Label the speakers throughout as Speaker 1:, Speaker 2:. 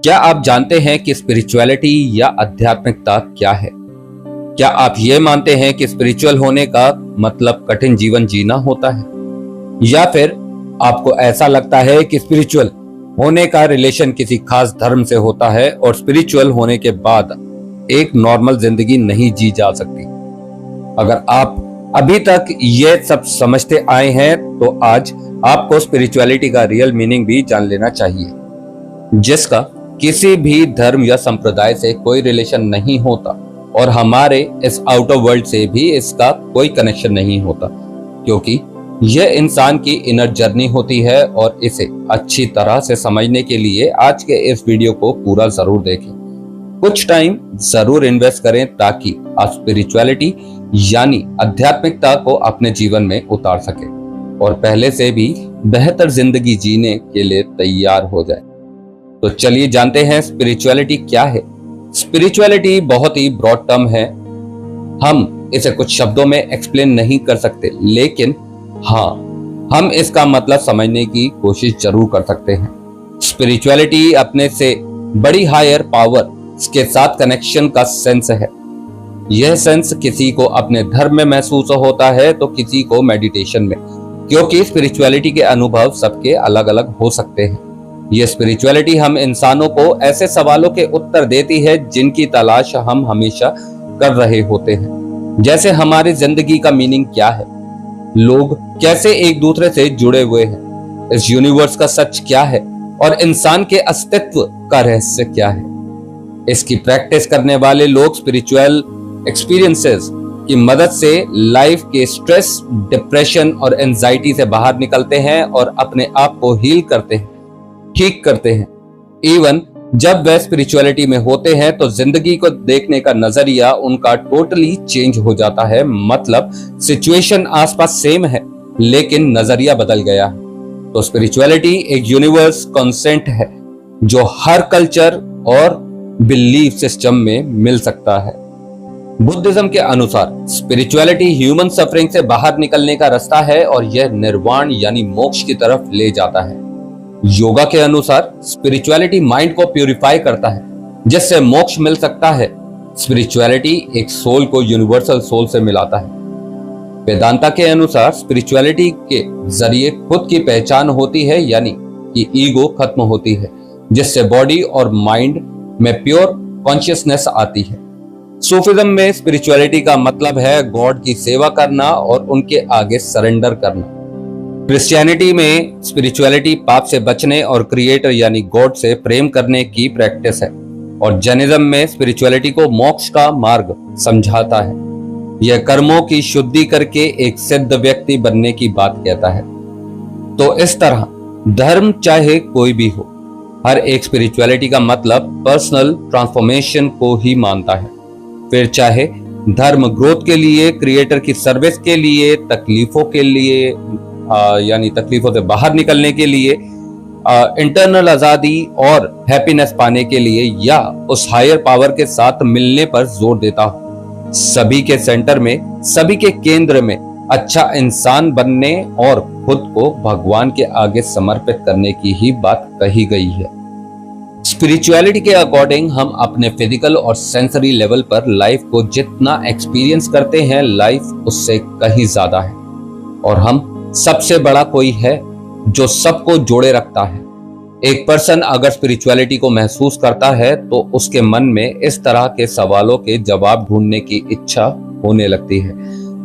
Speaker 1: क्या आप जानते हैं कि स्पिरिचुअलिटी या आध्यात्मिकता क्या है? क्या आप ये मानते हैं कि स्पिरिचुअल होने का मतलब कठिन जीवन जीना होता है? या फिर आपको ऐसा लगता है कि स्पिरिचुअल होने का रिलेशन किसी खास धर्म से होता है और स्पिरिचुअल होने के बाद एक नॉर्मल जिंदगी नहीं जी जा सकती? अगर आप अभी तक ये सब समझते आए हैं तो आज आपको स्पिरिचुअलिटी का रियल मीनिंग भी जान लेना चाहिए, जिसका किसी भी धर्म या संप्रदाय से कोई रिलेशन नहीं होता और हमारे इस आउटर वर्ल्ड से भी इसका कोई कनेक्शन नहीं होता, क्योंकि यह इंसान की इनर जर्नी होती है। और इसे अच्छी तरह से समझने के लिए आज के इस वीडियो को पूरा जरूर देखें, कुछ टाइम जरूर इन्वेस्ट करें ताकि आप स्पिरिचुअलिटी यानी आध्यात्मिकता को अपने जीवन में उतार सके और पहले से भी बेहतर जिंदगी जीने के लिए तैयार हो जाए। तो चलिए जानते हैं स्पिरिचुअलिटी क्या है। स्पिरिचुअलिटी बहुत ही ब्रॉड टर्म है, हम इसे कुछ शब्दों में एक्सप्लेन नहीं कर सकते, लेकिन हाँ, हम इसका मतलब समझने की कोशिश जरूर कर सकते हैं। स्पिरिचुअलिटी अपने से बड़ी हायर पावर के साथ कनेक्शन का सेंस है। यह सेंस किसी को अपने धर्म में महसूस होता है तो किसी को मेडिटेशन में, क्योंकि स्पिरिचुअलिटी के अनुभव सबके अलग अलग हो सकते हैं। यह स्पिरिचुअलिटी हम इंसानों को ऐसे सवालों के उत्तर देती है जिनकी तलाश हम हमेशा कर रहे होते हैं, जैसे हमारी जिंदगी का मीनिंग क्या है, लोग कैसे एक दूसरे से जुड़े हुए हैं, इस यूनिवर्स का सच क्या है और इंसान के अस्तित्व का रहस्य क्या है। इसकी प्रैक्टिस करने वाले लोग स्पिरिचुअल एक्सपीरियंसेस की मदद से लाइफ के स्ट्रेस, डिप्रेशन और एंजाइटी से बाहर निकलते हैं और अपने आप को हील करते हैं, ठीक करते हैं। इवन जब वे स्पिरिचुअलिटी में होते हैं तो जिंदगी को देखने का नजरिया उनका टोटली चेंज हो जाता है। मतलब सिचुएशन आसपास सेम है लेकिन नजरिया बदल गया है। तो स्पिरिचुअलिटी एक यूनिवर्स कॉन्सेप्ट है जो हर कल्चर और बिलीफ सिस्टम में मिल सकता है। बुद्धिज्म के अनुसार स्पिरिचुअलिटी ह्यूमन सफरिंग से बाहर निकलने का रास्ता है और यह निर्वाण यानी मोक्ष की तरफ ले जाता है। योगा के अनुसार स्पिरिचुअलिटी माइंड को प्यूरिफाई करता है जिससे मोक्ष मिल सकता है। स्पिरिचुअलिटी एक सोल को यूनिवर्सल सोल से मिलाता है। वेदांता के अनुसार स्पिरिचुअलिटी के जरिए खुद की पहचान होती है, यानी कि ईगो खत्म होती है, जिससे बॉडी और माइंड में प्योर कॉन्शियसनेस आती है। सूफिज्म में स्पिरिचुअलिटी का मतलब है गॉड की सेवा करना और उनके आगे सरेंडर करना। क्रिश्चियनिटी में स्पिरिचुअलिटी पाप से बचने और क्रिएटर यानी गॉड से प्रेम करने की प्रैक्टिस है। और जैनिज्म में स्पिरिचुअलिटी को मोक्ष का मार्ग समझाता है। यह कर्मों की शुद्धि करके एक सिद्ध व्यक्ति बनने की बात कहता है। तो इस तरह धर्म चाहे कोई भी हो, हर एक स्पिरिचुअलिटी का मतलब पर्सनल ट्रांसफॉर्मेशन को ही मानता है। फिर चाहे धर्म ग्रोथ के लिए, क्रिएटर की सर्विस के लिए, तकलीफों के लिए यानी तकलीफों से बाहर निकलने के लिए, इंटरनल आजादी और हैप्पीनेस पाने के लिए, या उस हायर पावर के साथ मिलने पर जोर देता हूं। सभी के सेंटर में, सभी के केंद्र में अच्छा इंसान बनने और खुद को भगवान के आगे समर्पित करने की ही बात कही गई है। स्पिरिचुअलिटी के अकॉर्डिंग हम अपने फिजिकल और सेंसरी लेवल पर लाइफ को जितना एक्सपीरियंस करते हैं, लाइफ उससे कहीं ज्यादा है। और हम सबसे बड़ा कोई है जो सबको जोड़े रखता है। एक पर्सन अगर स्पिरिचुअलिटी को महसूस करता है तो उसके मन में इस तरह के सवालों के जवाब ढूंढने की इच्छा होने लगती है,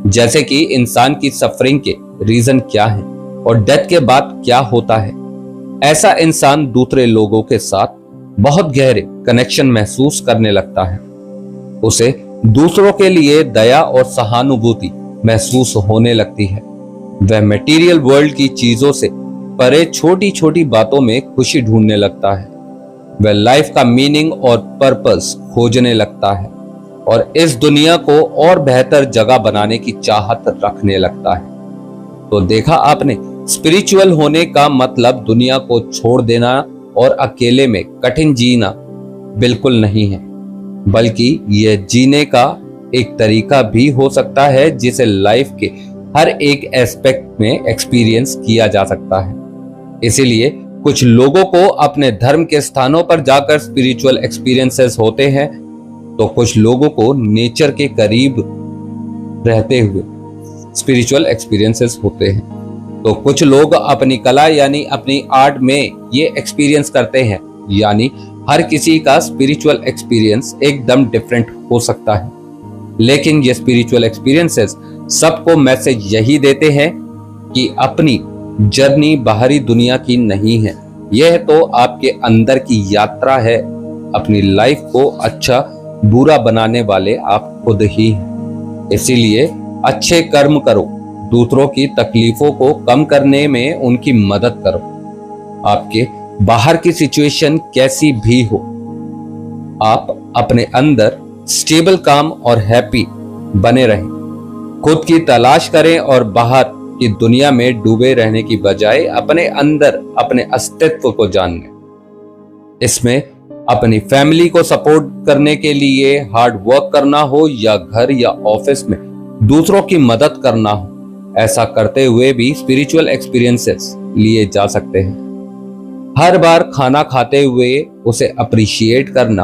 Speaker 1: जैसे कि इंसान की सफरिंग के रीजन क्या है और डेथ के बाद क्या होता है। ऐसा इंसान दूसरे लोगों के साथ बहुत गहरे कनेक्शन महसूस करने लगता है। उसे दूसरों के लिए दया और सहानुभूति महसूस होने लगती है। वह मटेरियल वर्ल्ड की चीजों से परे छोटी छोटी बातों में खुशी ढूंढने लगता है। वह लाइफ का मीनिंग और पर्पस खोजने लगता है और इस दुनिया को और बेहतर जगह बनाने की चाहत रखने लगता है। तो देखा आपने, स्पिरिचुअल होने का मतलब दुनिया को छोड़ देना और अकेले में कठिन जीना बिल्कुल नहीं है, बल्कि यह जीने का एक तरीका भी हो सकता है जिसे लाइफ के हर एक एस्पेक्ट में एक्सपीरियंस किया जा सकता है। इसीलिए कुछ लोगों को अपने धर्म के स्थानों पर जाकर स्पिरिचुअल एक्सपीरियंसेस होते हैं, तो कुछ लोगों को नेचर के करीब रहते हुए स्पिरिचुअल एक्सपीरियंसेस होते हैं। तो कुछ लोग अपनी कला यानी अपनी आर्ट में ये एक्सपीरियंस करते हैं। यानी हर किसी का स्पिरिचुअल एक्सपीरियंस एकदम डिफरेंट हो सकता है, लेकिन ये स्पिरिचुअल एक्सपीरियंसेस सबको मैसेज यही देते हैं कि अपनी जर्नी बाहरी दुनिया की नहीं है, यह तो आपके अंदर की यात्रा है। अपनी लाइफ को अच्छा बुरा बनाने वाले आप खुद ही हैं। इसीलिए अच्छे कर्म करो, दूसरों की तकलीफों को कम करने में उनकी मदद करो। आपके बाहर की सिचुएशन कैसी भी हो, आप अपने अंदर स्टेबल, काम और हैप्पी बने रहें। खुद की तलाश करें और बाहर की दुनिया में डूबे रहने की बजाय अपने अंदर अपने अस्तित्व को जानें। इसमें अपनी फैमिली को सपोर्ट करने के लिए हार्ड वर्क करना हो या घर या ऑफिस में दूसरों की मदद करना हो, ऐसा करते हुए भी स्पिरिचुअल एक्सपीरियंसेस लिए जा सकते हैं। हर बार खाना खाते हुए उसे अप्रिशिएट करना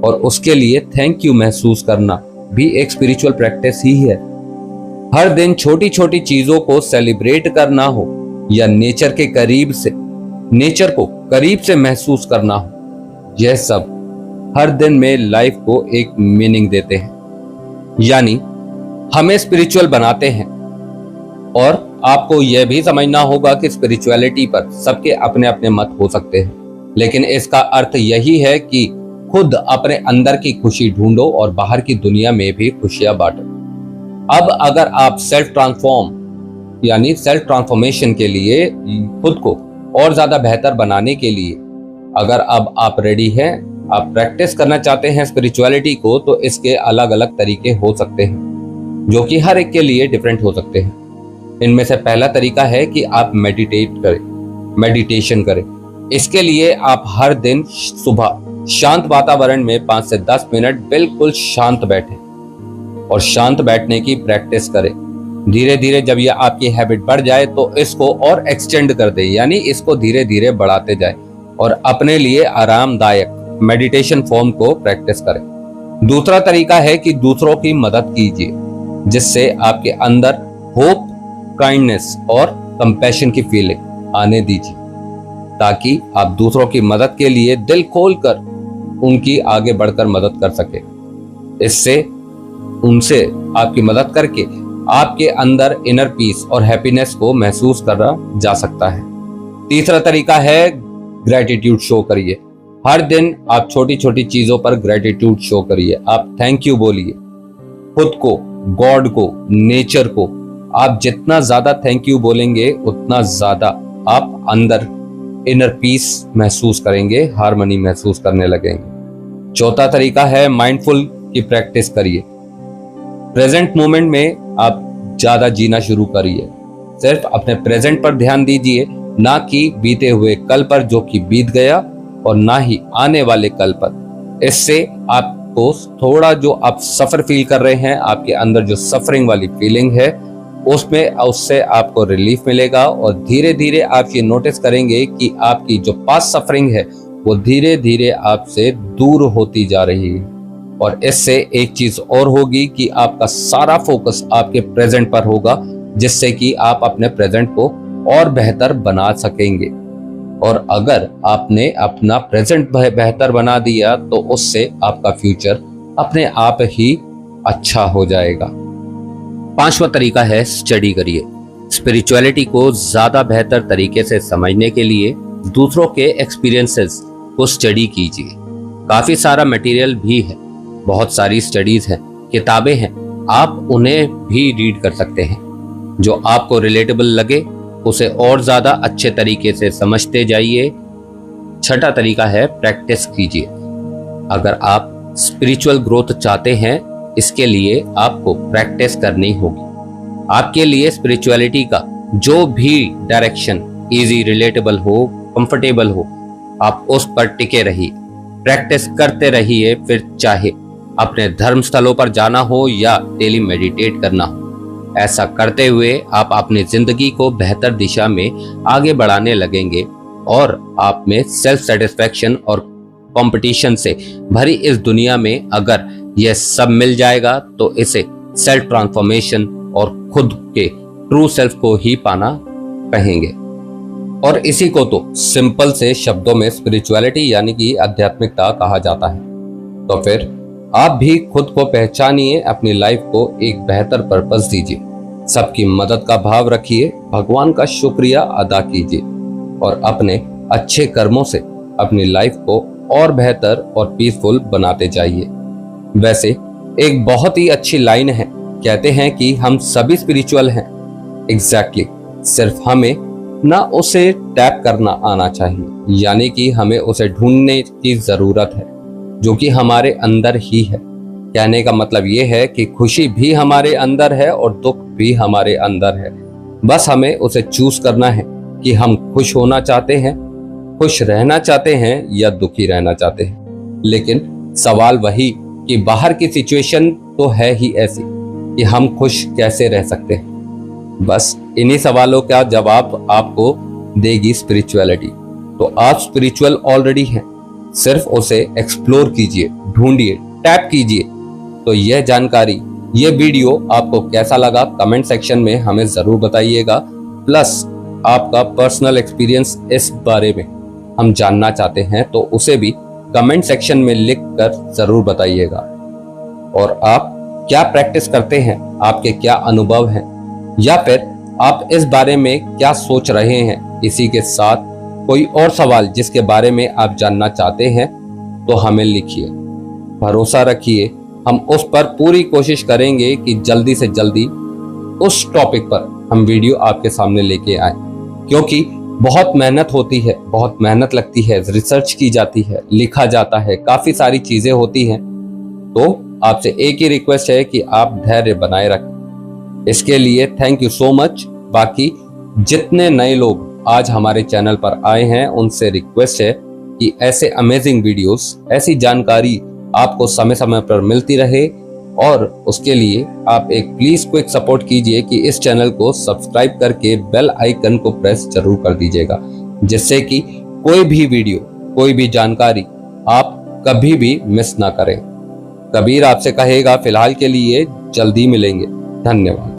Speaker 1: और उसके लिए थैंक यू महसूस करना भी एक स्पिरिचुअल प्रैक्टिस ही है। हर दिन छोटी छोटी चीजों को सेलिब्रेट करना हो या नेचर को करीब से महसूस करना हो, यह सब हर दिन में लाइफ को एक मीनिंग देते हैं, यानी हमें स्पिरिचुअल बनाते हैं। और आपको यह भी समझना होगा कि स्पिरिचुअलिटी पर सबके अपने अपने मत हो सकते हैं, लेकिन इसका अर्थ यही है कि खुद अपने अंदर की खुशी ढूंढो और बाहर की दुनिया में भी खुशियां बांटो। अब अगर आप सेल्फ ट्रांसफॉर्मेशन के लिए, खुद को और ज्यादा बेहतर बनाने के लिए अगर अब आप रेडी हैं, आप प्रैक्टिस करना चाहते हैं स्पिरिचुअलिटी को, तो इसके अलग अलग तरीके हो सकते हैं जो कि हर एक के लिए डिफरेंट हो सकते हैं। इनमें से पहला तरीका है कि आप मेडिटेशन करें। इसके लिए आप हर दिन सुबह शांत वातावरण में 5 से 10 मिनट बिल्कुल शांत बैठें और शांत बैठने की प्रैक्टिस करें। धीरे धीरे जब यह आपकी हैबिट बढ़ जाए तो इसको और एक्सटेंड कर दें, यानी इसको धीरे धीरे बढ़ाते जाएं और अपने लिए आरामदायक मेडिटेशन फॉर्म को प्रैक्टिस करें। दूसरा तरीका है कि दूसरों की मदद कीजिए, जिससे आपके अंदर होप, काइंडनेस और कंपैशन की फीलिंग आने दीजिए, ताकि आप दूसरों की मदद के लिए दिल खोलकर उनकी आगे बढ़कर मदद कर सके। इससे उनसे आपकी मदद करके आपके अंदर इनर पीस और हैप्पीनेस को महसूस करा जा सकता है। तीसरा तरीका है ग्रेटिट्यूड शो करिए। हर दिन आप छोटी छोटी चीजों पर ग्रेटिट्यूड शो करिए। आप थैंक यू बोलिए खुद को, गॉड को, नेचर को। आप जितना ज्यादा थैंक यू बोलेंगे उतना ज्यादा आप अंदर इनर पीस महसूस करेंगे, हार्मनी महसूस करने लगेंगे। चौथा तरीका है माइंडफुल की प्रैक्टिस करिए। प्रेजेंट मोमेंट में आप ज्यादा जीना शुरू करिए। सिर्फ अपने प्रेजेंट पर ध्यान दीजिए, ना कि बीते हुए कल पर जो कि बीत गया, और ना ही आने वाले कल पर। इससे आपको थोड़ा जो आप सफर फील कर रहे हैं, आपके अंदर जो सफरिंग वाली फीलिंग है, उससे आपको रिलीफ मिलेगा और धीरे धीरे आप ये नोटिस करेंगे कि आपकी जो पास्ट सफरिंग है वो धीरे धीरे आपसे दूर होती जा रही है। और इससे एक चीज और होगी कि आपका सारा फोकस आपके प्रेजेंट पर होगा, जिससे कि आप अपने प्रेजेंट को और बेहतर बना सकेंगे। और अगर आपने अपना प्रेजेंट बेहतर बना दिया तो उससे आपका फ्यूचर अपने आप ही अच्छा हो जाएगा। पांचवा तरीका है स्टडी करिए। स्पिरिचुअलिटी को ज्यादा बेहतर तरीके से समझने के लिए दूसरों के एक्सपीरियंसेस को स्टडी कीजिए। काफी सारा मटेरियल भी है, बहुत सारी स्टडीज हैं, किताबें हैं, आप उन्हें भी रीड कर सकते हैं। जो आपको रिलेटेबल लगे उसे और ज्यादा अच्छे तरीके से समझते जाइए। छठा तरीका है प्रैक्टिस कीजिए। अगर आप स्पिरिचुअल ग्रोथ चाहते हैं, इसके लिए आपको प्रैक्टिस करनी होगी। आपके लिए स्पिरिचुअलिटी का जो भी डायरेक्शन इजी, रिलेटेबल हो, कंफर्टेबल हो, आप उस पर टिके रहिए, प्रैक्टिस करते रहिए। फिर चाहे अपने धर्म स्थलों पर जाना हो या डेली मेडिटेट करना हो, ऐसा करते हुए आप अपनी जिंदगी को बेहतर दिशा में आगे बढ़ाने लगेंगे और आप में सेल्फ सेटिस्फैक्शन और कंपटीशन से भरी इस दुनिया में अगर यह सब मिल जाएगा तो इसे सेल्फ ट्रांसफॉर्मेशन और खुद के ट्रू सेल्फ को ही पाना कहेंगे। और इसी को तो सिंपल से शब्दों में स्पिरिचुअलिटी यानी कि आध्यात्मिकता कहा जाता है। तो फिर आप भी खुद को पहचानिए, अपनी लाइफ को एक बेहतर पर्पस दीजिए, सबकी मदद का भाव रखिए, भगवान का शुक्रिया अदा कीजिए और अपने अच्छे कर्मों से अपनी लाइफ को और बेहतर और पीसफुल बनाते जाइए। वैसे एक बहुत ही अच्छी लाइन है, कहते हैं कि हम सभी स्पिरिचुअल हैं। एग्जैक्टली, सिर्फ हमें ना उसे टैप करना आना चाहिए, यानी कि हमें उसे ढूंढने की जरूरत है जो कि हमारे अंदर ही है। कहने का मतलब ये है कि खुशी भी हमारे अंदर है और दुख भी हमारे अंदर है। बस हमें उसे चूज करना है कि हम खुश होना चाहते हैं, खुश रहना चाहते हैं या दुखी रहना चाहते हैं। लेकिन सवाल वही कि बाहर की सिचुएशन तो है ही ऐसी कि हम खुश कैसे रह सकते हैं। बस इन्हीं सवालों का जवाब आपको देगी स्पिरिचुअलिटी। तो आप स्पिरिचुअल ऑलरेडी हैं, सिर्फ उसे एक्सप्लोर कीजिए, ढूंढिए, टैप कीजिए। तो यह जानकारी, यह वीडियो आपको कैसा लगा कमेंट सेक्शन में हमें जरूर बताइएगा। प्लस आपका पर्सनल एक्सपीरियंस इस बारे में हम जानना चाहते हैं तो उसे भी कमेंट सेक्शन में लिख कर जरूर बताइएगा। और आप क्या प्रैक्टिस करते हैं, आपके क्या अनुभव हैं, या फिर आप इस बारे में क्या सोच रहे हैं। इसी के साथ कोई और सवाल जिसके बारे में आप जानना चाहते हैं तो हमें लिखिए। भरोसा रखिए, हम उस पर पूरी कोशिश करेंगे कि जल्दी से जल्दी उस टॉपिक पर हम वीडियो आपके सामने लेके आए, क्योंकि बहुत मेहनत होती है, बहुत मेहनत लगती है, रिसर्च की जाती है, लिखा जाता है, काफी सारी चीजें होती हैं। तो आपसे एक ही रिक्वेस्ट है कि आप धैर्य बनाए रखें। इसके लिए थैंक यू सो मच। बाकी जितने नए लोग आज हमारे चैनल पर आए हैं उनसे रिक्वेस्ट है कि ऐसे अमेजिंग वीडियोस, ऐसी जानकारी आपको समय समय पर मिलती रहे, और उसके लिए आप एक प्लीज क्विक सपोर्ट कीजिए कि इस चैनल को सब्सक्राइब करके बेल आइकन को प्रेस जरूर कर दीजिएगा, जिससे कि कोई भी वीडियो, कोई भी जानकारी आप कभी भी मिस ना करें। कबीर आपसे कहेगा, फिलहाल के लिए जल्दी मिलेंगे। धन्यवाद।